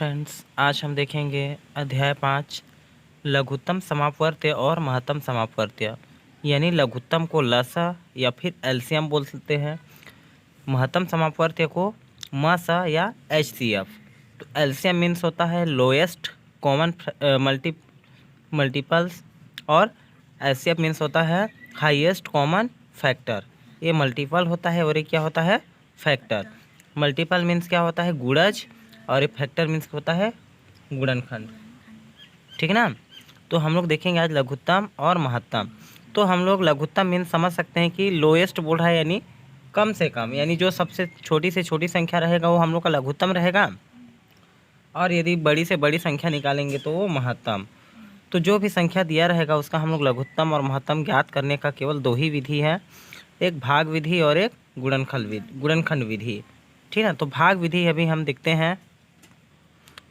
Friends, आज हम देखेंगे अध्याय 5 लघुत्तम समापवर्त्य और महत्तम समापवर्त्य। यानी लघुत्तम को लसा या फिर एलसीएम बोल सकते हैं, महत्तम समापवर्त्य को मसा या एचसीएफ। तो एलसीएम मीन्स होता है लोएस्ट कॉमन मल्टीपल्स और एचसीएफ मीन्स होता है हाईएस्ट कॉमन फैक्टर। ये मल्टीपल होता है और ये क्या होता है, फैक्टर। मल्टीपल मीन्स क्या होता है, गुणज, और ये फैक्टर मीन्स होता है गुणनखंड। ठीक ना। तो हम लोग देखेंगे आज लघुत्तम और महत्तम। तो हम लोग लघुत्तम मीन्स समझ सकते हैं कि लोएस्ट बोल रहा है, यानी कम से कम, यानी जो सबसे छोटी से छोटी संख्या रहेगा वो हम लोग का लघुत्तम रहेगा, और यदि बड़ी से बड़ी संख्या निकालेंगे तो वो महत्तम। तो जो भी संख्या दिया रहेगा उसका हम लोग लघुत्तम और महत्तम ज्ञात करने का केवल दो ही विधि है, एक भाग विधि और एक गुणनखंड विधि। ठीक है। तो भाग विधि अभी हम देखते हैं,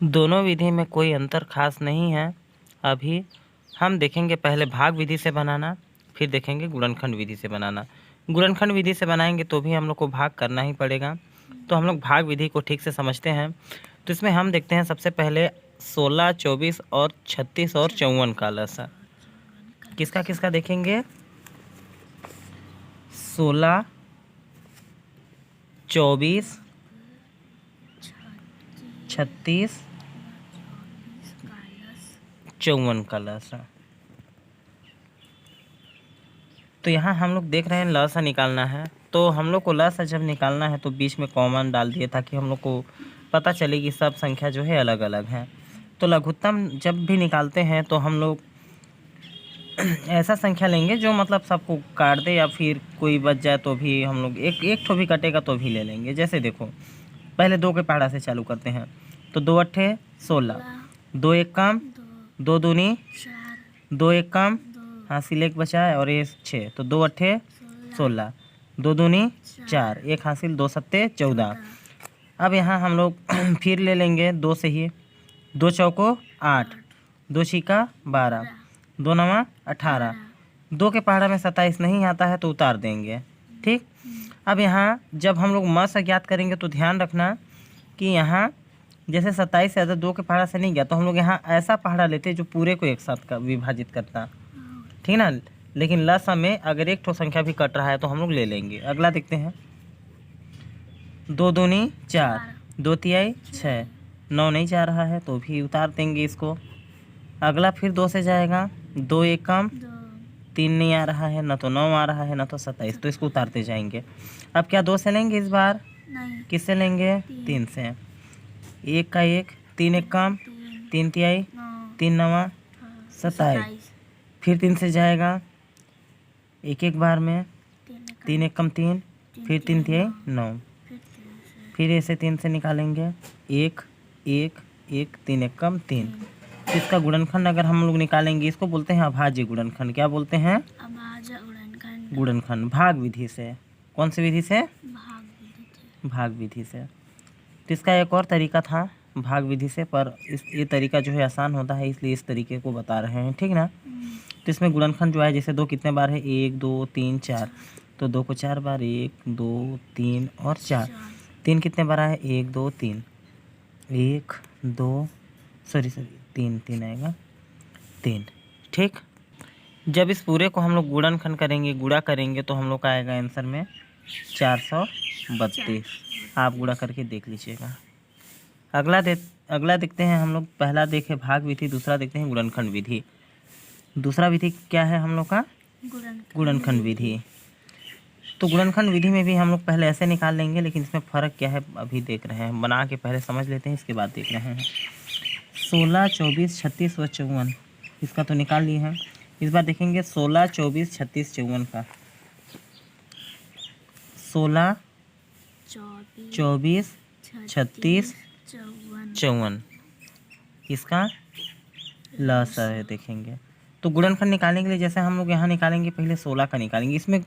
दोनों विधि में कोई अंतर खास नहीं है। अभी हम देखेंगे पहले भाग विधि से बनाना, फिर देखेंगे गुणनखंड विधि से बनाना। गुणनखंड विधि से बनाएंगे तो भी हम लोग को भाग करना ही पड़ेगा। तो हम लोग भाग विधि को ठीक से समझते हैं। तो इसमें हम देखते हैं सबसे पहले 16, 24 और 36 और 54 का लसा। किसका किसका देखेंगे, 16, 24, 36, 54 का लसा। तो यहाँ हम लोग देख रहे हैं लसा निकालना है। तो हम लोग को लसा जब निकालना है तो बीच में कॉमन डाल दिए ताकि हम लोग को पता चले कि सब संख्या जो है अलग अलग है। तो लघुत्तम जब भी निकालते हैं तो हम लोग ऐसा संख्या लेंगे जो मतलब सबको काट दे, या फिर कोई बच जाए तो भी हम लोग एक ठो भी कटेगा तो भी ले लेंगे। जैसे देखो, पहले 2 के पहाड़ा से चालू करते हैं। तो 2 अट्ठे 16, 2 एक कम, 2 दूनी 2 एक कम, हासिल एक बचा है और ये 6। तो 2 अट्ठे 16, 2 दूनी 4, एक हासिल, 2 सत्ते 14। अब यहाँ हम लोग फिर ले लेंगे 2 से ही, 2 चौको 8, 2 छिका 12, 2 नवा 18, 2 के पहाड़ा में 27 नहीं आता है तो उतार देंगे। ठीक। अब यहाँ जब हम लोग मस ज्ञात करेंगे तो ध्यान रखना कि यहाँ जैसे 27 से ज़्यादा 2 के पहाड़ा से नहीं गया तो हम लोग यहाँ ऐसा पहाड़ा लेते जो पूरे को एक साथ का विभाजित करता। ठीक ना। लेकिन लसा में अगर एक ठो संख्या भी कट रहा है तो हम लोग ले लेंगे। अगला देखते हैं, 2 दूनी 4, 2 तिहाई 6, 9 नहीं जा रहा है तो भी उतार देंगे इसको। अगला फिर 2 से जाएगा, 2 एक कम, 3 नहीं आ रहा है, ना तो 9 आ रहा है ना तो 27, तो इसको उतारते जाएंगे। अब क्या 2 से लेंगे इस बार, किससे लेंगे, 3 से। 1 का 1, 3 एक कम, 3 तिहाई, 3 नवा 27, फिर 3 से जाएगा एक एक बार में, 3 एक कम 3, फिर 3 तिहाई 9, फिर ऐसे 3 से निकालेंगे 1 1 1, 3 एक कम 3। इसका गुणनखंड अगर हम लोग निकालेंगे इसको बोलते हैं अभाज्य गुणनखंड। क्या बोलते हैं, अभाज्य गुणनखंड। भाग विधि से। कौन सी विधि से, भाग विधि से। तो इसका एक और तरीका था भाग विधि से, पर ये तरीका जो है आसान होता है इसलिए इस तरीके को बता रहे हैं। ठीक ना। तो इसमें गुणनखंड जो है, जैसे 2 कितने बार है, 1 2 3 4, तो 2 को 4 बार, 1 2 3 और 4। 3 कितने बार है, 1 2 3, 1 2 3 आएगा 3। ठीक। जब इस पूरे को हम लोग गुणनखंड करेंगे, गुणा करेंगे, तो हम लोग का आएगा आंसर में 432। आप गुणा करके देख लीजिएगा। अगला देखते हैं हम लोग। पहला देखे भाग विधि, दूसरा देखते हैं गुणनखंड विधि। दूसरा विधि क्या है हम लोग का, गुणनखंड विधि। तो गुणनखंड विधि में भी हम लोग पहले ऐसे निकाल लेंगे, लेकिन इसमें फ़र्क क्या है अभी देख रहे हैं। बना के पहले समझ लेते हैं, इसके बाद देख रहे हैं। 16, 24, 36 और 54, इसका तो निकाल लिए हैं। इस बार देखेंगे 16, 24, 36, 54 का। 16, 24, 36, 54, इसका लसा है देखेंगे। तो गुणनखंड निकालने के लिए जैसे हम लोग यहाँ निकालेंगे, पहले 16 का निकालेंगे। इसमें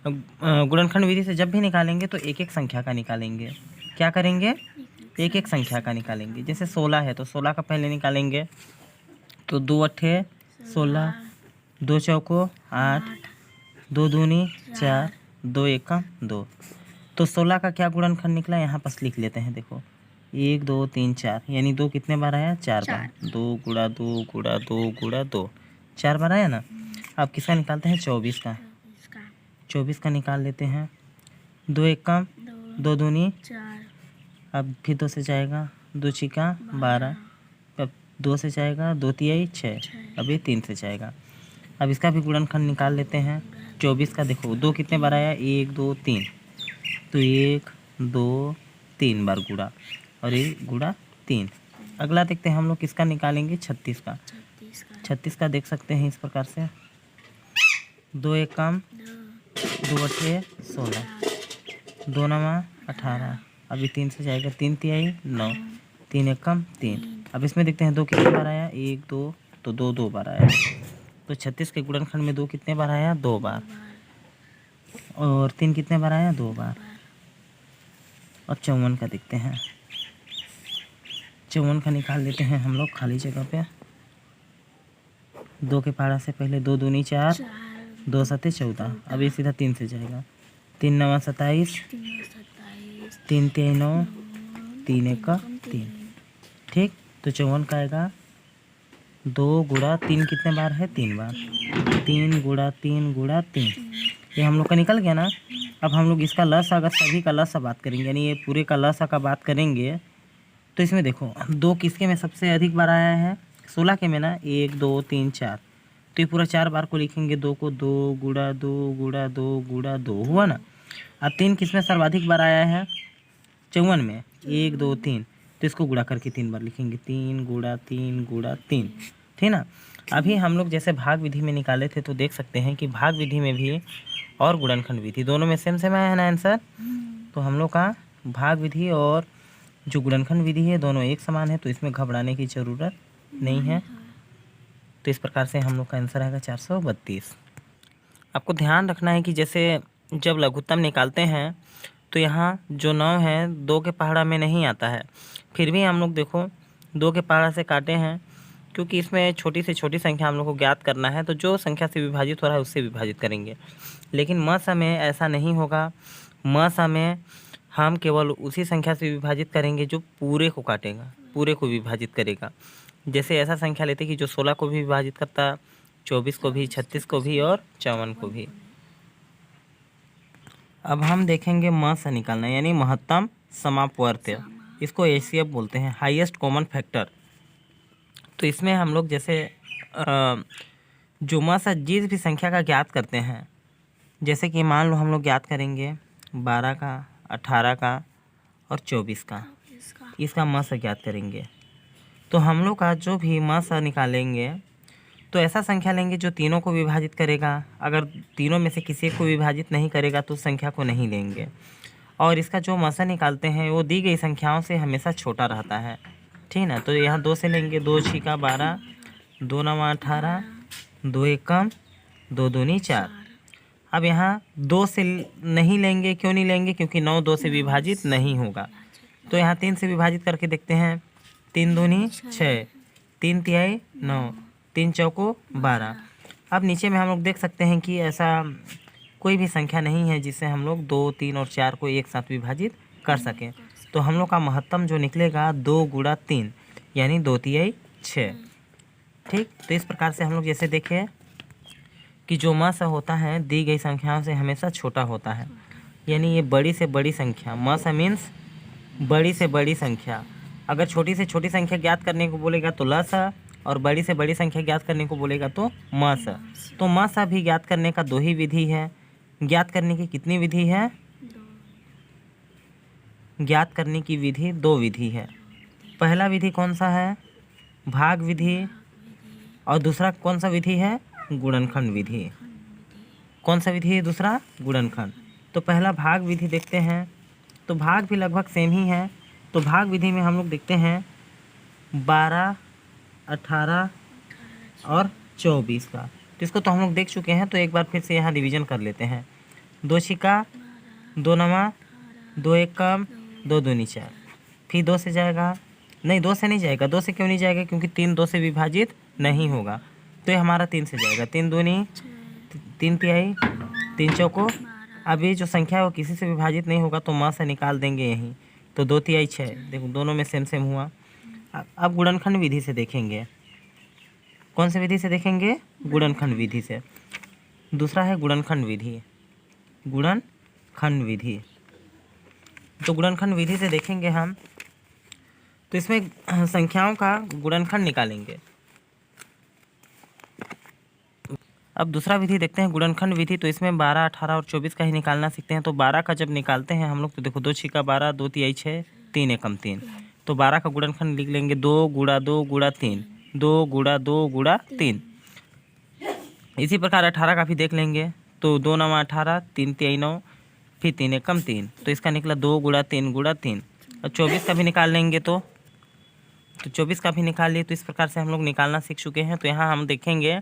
गुणनखंड विधि से जब भी निकालेंगे तो एक एक संख्या का निकालेंगे। क्या करेंगे, एक एक संख्या का निकालेंगे। जैसे 16 है तो 16 का पहले निकालेंगे। तो 2 अट्ठे 16, 2 चौको 8, 2 दूनी 4, 2 एक कम 2। तो 16 का क्या गुणनखंड निकला, यहाँ पास लिख लेते हैं। देखो 1 2 3 4, यानी 2 कितने बार आया? 4 बार। 2 गुणा 2 गुणा 2 गुणा 2, 4 बार आया ना। अब किसका निकालते हैं? 24 का। 24 का निकाल लेते हैं। 2 एक कम, 2 दूनी 4, अब फिर 2 से जाएगा, 2 छिका 12, अब 2 से जाएगा, 2 तिहाई 6, अब ये 3 से जाएगा। अब इसका भी गुणनखंड निकाल लेते हैं। 24 का देखो 2 कितने बार आया? 1 2 3, तो 1 2 3 बार गुणा, और ये गुणा 3। अगला देखते हैं हम लोग किसका निकालेंगे? 36 का। 36 का देख सकते हैं इस प्रकार से। 2 एक कम, 2 अठे 16, 2 नवा 18, अभी 3 से जाएगा, 3 तिहाई 9, 3 एक कम 3। अब इसमें देखते हैं 2 कितने बार आया? 1 2, तो 2 2 बार आया। तो 36 के गुणनखंड में 2 कितने बार आया? 2 बार। और 3 कितने बार आया? 2 बार। और 54 का देखते हैं। 54 का निकाल लेते हैं हम लोग खाली जगह पे। 2 के पहाड़ा से पहले 2 दूनी 4, 2 सते 14, अब ये सीधा 3 से जाएगा। 3 नवा 27, 3 तिहाई 9, 3 एक का 3। ठीक, तो 54 का आएगा 2 गुणा 3 कितने बार है? 3 बार। 3 गुणा 3 गुणा 3, ये हम लोग का निकल गया ना। अब हम लोग इसका लसा, अगर सभी का लसा बात करेंगे, यानी ये पूरे का लसा का बात करेंगे, तो इसमें देखो 2 किसके में सबसे अधिक बार आया है? 16 के में ना। 1 2 3 4, तो ये पूरा 4 बार को लिखेंगे। 2 को 2 गुणा 2 गुणा 2 गुणा 2 हुआ ना। अब 3 किसमें सर्वाधिक बार आया है? 54 में। 1 2 3, तो इसको गुणा करके 3 बार लिखेंगे। 3 गुणा 3 गुणा 3, ठीक ना। अभी हम लोग जैसे भाग विधि में निकाले थे, तो देख सकते हैं कि भाग विधि में भी और गुणनखंड विधि दोनों में सेम सेम आया है ना आंसर। तो हम लोग का भाग विधि और जो गुणनखंड विधि है दोनों एक समान है, तो इसमें घबराने की ज़रूरत नहीं है। तो इस प्रकार से हम लोग का आंसर आएगा 432। आपको ध्यान रखना है कि जैसे जब लघुत्तम निकालते हैं तो यहाँ जो 9 है 2 के पहाड़ा में नहीं आता है, फिर भी हम लोग देखो 2 के पहाड़ा से काटे हैं, क्योंकि इसमें छोटी से छोटी संख्या हम लोग को ज्ञात करना है, तो जो संख्या से विभाजित हो रहा है उससे विभाजित करेंगे। लेकिन म सा में ऐसा नहीं होगा। म सा में हम केवल उसी संख्या से विभाजित करेंगे जो पूरे को काटेगा, पूरे को विभाजित करेगा। जैसे ऐसा संख्या लेते कि जो 16 को भी विभाजित करता, 24 को भी, 36 को भी और 54 को भी। अब हम देखेंगे म से निकालना, यानी महत्तम समापवर्त्य, इसको एचसीएफ बोलते हैं, हाईएस्ट कॉमन फैक्टर। तो इसमें हम लोग जैसे जो म से जिस भी संख्या का ज्ञात करते हैं, जैसे कि मान लो हम लोग ज्ञात करेंगे 12 का, 18 का और 24 का, इसका म से ज्ञात करेंगे। तो हम लोग का जो भी म से निकालेंगे तो ऐसा संख्या लेंगे जो तीनों को विभाजित करेगा। अगर तीनों में से किसी एक को विभाजित नहीं करेगा तो उस संख्या को नहीं लेंगे। और इसका जो म से निकालते हैं वो दी गई संख्याओं से हमेशा छोटा रहता है, ठीक ना। तो यहाँ 2 से लेंगे, 2 छिका 12, 2 नवा 18, 2 एक कम, 2 दूनी 4। अब यहाँ 2 से नहीं लेंगे, क्यों नहीं लेंगे? क्योंकि 9 2 से विभाजित नहीं होगा। तो यहाँ 3 से विभाजित करके देखते हैं। 3 दूनी 6, 3 तिहाई 9, 3 चौको 12। अब नीचे में हम लोग देख सकते हैं कि ऐसा कोई भी संख्या नहीं है जिससे हम लोग 2 3 और 4 को एक साथ विभाजित कर सकें। तो हम लोग का महत्तम जो निकलेगा 2 गुणा 3, यानी 2 तिहाई 6। ठीक, तो इस प्रकार से हम लोग जैसे देखें कि जो म सा होता है दी गई संख्याओं से हमेशा छोटा होता है, यानी ये बड़ी से बड़ी संख्या, म सा मीन्स बड़ी से बड़ी संख्या। अगर छोटी से छोटी संख्या ज्ञात करने को बोलेगा तो ल सा, और बड़ी से बड़ी संख्या ज्ञात करने को बोलेगा तो म सा। तो म सा भी ज्ञात करने का 2 ही विधि है। ज्ञात करने की कितनी विधि है? ज्ञात करने की विधि 2 विधि है। पहला विधि कौन सा है? भाग विधि। और दूसरा कौन सा विधि है? गुणनखंड विधि। कौन सा विधि है दूसरा? गुणनखंड। तो पहला भाग विधि देखते हैं। तो भाग भी लगभग सेम ही है। तो भाग विधि में हम लोग देखते हैं 12, 18 और 24 का। तो इसको तो हम लोग देख चुके हैं, तो एक बार फिर से यहाँ डिवीजन कर लेते हैं। 2 छिका 2 नवा, 2 एक कम, 2 दूनी 4, फिर 2 से जाएगा, नहीं 2 से नहीं जाएगा। 2 से क्यों नहीं जाएगा? क्योंकि 3 2 से विभाजित नहीं होगा, तो ये हमारा 3 से जाएगा। 3 दूनी 3 तिहाई, 3 चौको। अब ये जो संख्या है वो किसी से विभाजित नहीं होगा, तो म से निकाल देंगे यहीं। तो 2 तिहाई 6, देखो दोनों में सेम सेम हुआ। अब गुणनखंड विधि से देखेंगे। कौन से विधि से देखेंगे? गुणनखंड विधि से। दूसरा है गुणनखंड विधि। गुणनखंड विधि, तो गुणनखंड विधि से देखेंगे हम, तो इसमें संख्याओं का गुणनखंड निकालेंगे। अब दूसरा विधि देखते हैं गुणनखंड विधि। तो इसमें 12, 18 और 24 का ही निकालना सीखते हैं। तो 12 का जब निकालते हैं हम लोग, तो देखो 2 छिका 12, 2 तिहाई 6, 3 एकम 3। तो 12 का गुणनखंड लिख लेंगे 2 गुणा 2 गुणा 3, 2 गुणा 2 गुणा 3। इसी प्रकार 18 का भी देख लेंगे। तो 2 9 18, 3 तिहाई 9, फिर 3 एकम 3। तो इसका निकला 2 गुणा 3 गुणा 3। और 24 का भी निकाल लेंगे। तो 24 का भी निकाल लिए। तो इस प्रकार से हम लोग निकालना सीख चुके हैं। तो यहाँ हम देखेंगे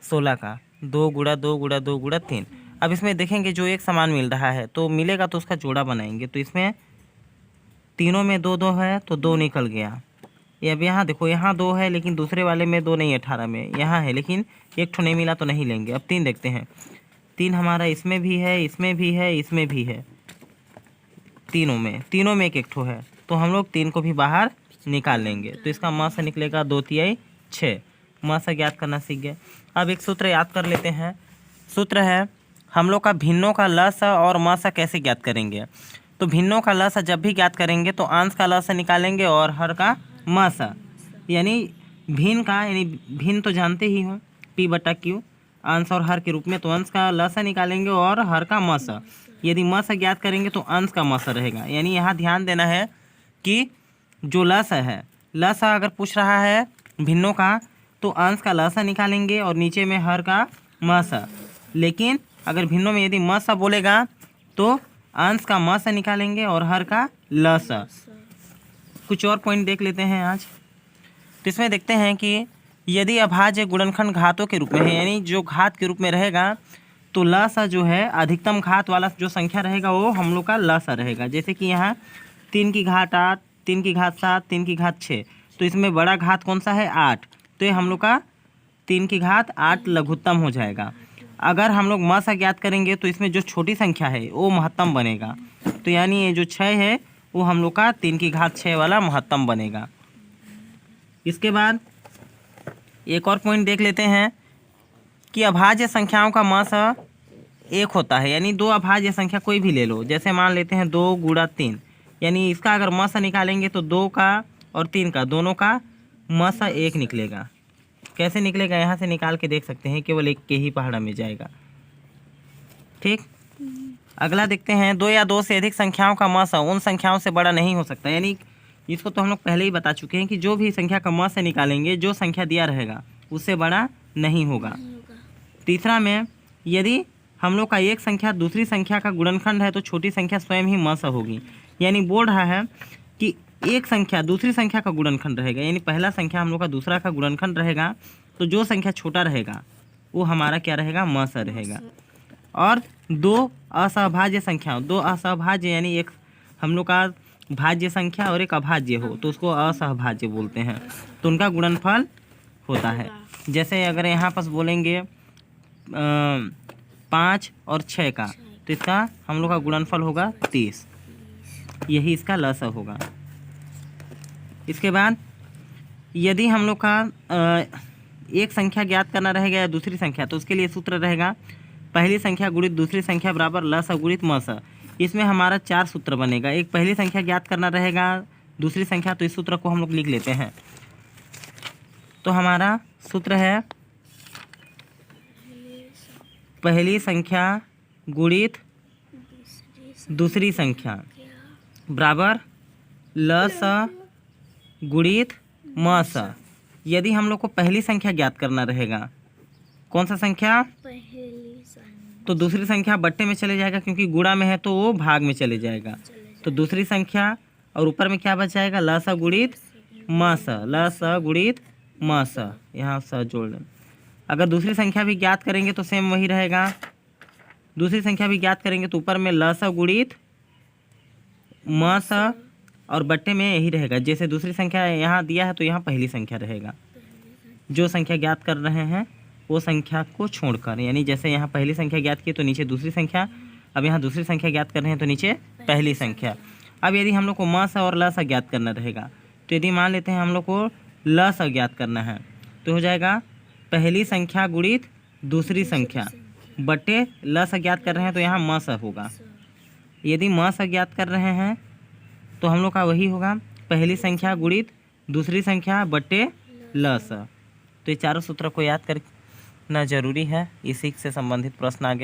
16 का 2 गुणा 2 गुणा 2 गुणा 3। अब इसमें देखेंगे जो एक समान मिल रहा है तो मिलेगा तो उसका जोड़ा बनाएंगे। तो इसमें तीनों में 2 2 है तो 2 निकल गया। ये अब यहाँ देखो, यहाँ 2 है लेकिन दूसरे वाले में 2 नहीं है, 18 में यहाँ है लेकिन एक ठो नहीं मिला तो नहीं लेंगे। अब 3 देखते हैं। 3 हमारा इसमें भी है, इसमें भी है, इसमें भी है, तीनों में एक एक ठो है। तो हम लोग 3 को भी बाहर निकाल लेंगे। तो इसका म से निकलेगा 2 तिहाई 6। म से ज्ञात करना सीख गए। अब एक सूत्र याद कर लेते हैं। सूत्र है हम लोग का भिन्नों का लस और म सा कैसे ज्ञात करेंगे। तो भिन्नों का लस जब भी ज्ञात करेंगे तो अंश का लस निकालेंगे और हर का म सा, यानी भिन्न का, यानी भिन्न तो जानते ही हो P/Q अंश और हर के रूप में। तो अंश का लस निकालेंगे और हर का म सा। यदि म सा ज्ञात करेंगे तो अंश का म सा रहेगा। यानी यहाँ ध्यान देना है कि जो लस है, लस अगर पूछ रहा है भिन्नों का तो अंश का लसा निकालेंगे और नीचे में हर का मसा। लेकिन अगर भिन्नों में यदि मसा बोलेगा तो अंश का मसा निकालेंगे और हर का लसा। कुछ और पॉइंट देख लेते हैं आज। तो इसमें देखते हैं कि यदि अभाज्य गुणनखंड घातों के रूप में है, यानी जो घात के रूप में रहेगा, तो लसा जो है अधिकतम घात वाला जो संख्या रहेगा वो हम लोग का लसा रहेगा। जैसे कि यहाँ 3 की घात 8, 3 की घात 7, 3 की घात 6। तो इसमें बड़ा घात कौन सा है? 8। तो ये हम लोग का 3 की घात 8 लघुत्तम हो जाएगा। अगर हम लोग म सा ज्ञात करेंगे तो इसमें जो छोटी संख्या है वो महत्तम बनेगा। तो यानी ये जो 6 है वो हम लोग का 3 की घात 6 वाला महत्तम बनेगा। इसके बाद एक और पॉइंट देख लेते हैं कि अभाज्य संख्याओं का म सा 1 होता है। यानी 2 अभाज्य संख्या कोई भी ले लो, जैसे मान लेते हैं 2 गुणा 3, यानी इसका अगर म सा निकालेंगे तो 2 का और 3 का दोनों का म सा 1 निकलेगा। कैसे निकलेगा यहाँ से निकाल के देख सकते हैं, केवल 1 के ही पहाड़ा में जाएगा। ठीक, अगला देखते हैं 2 या 2 से अधिक संख्याओं का म सा उन संख्याओं से बड़ा नहीं हो सकता। यानी इसको तो हम लोग पहले ही बता चुके हैं कि जो भी संख्या का म सा निकालेंगे, जो संख्या दिया रहेगा उससे बड़ा नहीं होगा। तीसरा में यदि हम लोग का एक संख्या दूसरी संख्या का गुणनखंड है तो छोटी संख्या स्वयं ही म सा होगी। यानी बोल रहा है कि एक संख्या दूसरी संख्या का गुणनखंड रहेगा, यानी पहला संख्या हम लोग का दूसरा का गुणनखंड रहेगा, तो जो संख्या छोटा रहेगा वो हमारा क्या रहेगा? म सा रहेगा। और 2 असहभाज्य संख्या, 2 असहभाज्य यानी एक हम लोग का भाज्य संख्या और एक अभाज्य हो तो उसको असहभाज्य बोलते हैं, तो उनका गुणनफल होता है। जैसे अगर यहाँ पास बोलेंगे 5 और 6 का, तो इसका हम लोग का गुणनफल होगा 30, यही इसका लसा होगा। इसके बाद यदि हम लोग का एक संख्या ज्ञात करना रहेगा या दूसरी संख्या, तो उसके लिए सूत्र रहेगा पहली संख्या गुणित दूसरी संख्या बराबर लसा गुणित म सा। इसमें हमारा 4 सूत्र बनेगा। एक पहली संख्या ज्ञात करना रहेगा, दूसरी संख्या, तो इस सूत्र को हम लोग लिख लेते हैं। तो हमारा सूत्र है पहली संख्या गुणित दूसरी संख्या बराबर ल सा गुणित म सा। यदि हम लोग को पहली संख्या ज्ञात करना रहेगा, कौन सा संख्या? तो दूसरी संख्या बट्टे में चले जाएगा, क्योंकि गुणा में है तो वो भाग में चले जाएगा। तो दूसरी संख्या और ऊपर में क्या बच जाएगा? ल सा गुणित म सा, ल सा गुणित म सा, यहाँ सा जोड़ लें। अगर दूसरी संख्या भी ज्ञात करेंगे तो सेम वही रहेगा। दूसरी संख्या भी ज्ञात करेंगे तो ऊपर में ल सा गुणित म सा और बट्टे में यही रहेगा। जैसे दूसरी संख्या यहाँ दिया है तो यहाँ पहली संख्या रहेगा। जो संख्या ज्ञात कर रहे हैं वो संख्या को छोड़कर, यानी जैसे यहाँ पहली संख्या ज्ञात की तो नीचे दूसरी संख्या, अब यहाँ दूसरी संख्या ज्ञात कर रहे हैं तो नीचे पहली संख्या। अब यदि हम लोग को म स और ल स ज्ञात करना रहेगा, तो यदि मान लेते हैं हम लोग को ल स ज्ञात करना है, तो हो जाएगा पहली संख्या गुणित दूसरी संख्या बटे ल स ज्ञात कर रहे हैं तो यहाँ म स होगा। यदि म स ज्ञात कर रहे हैं तो हम लोग का वही होगा पहली संख्या गुणित दूसरी संख्या बटे ल स। तो ये चारों सूत्र को याद करना जरूरी है। इसी से संबंधित प्रश्न आगे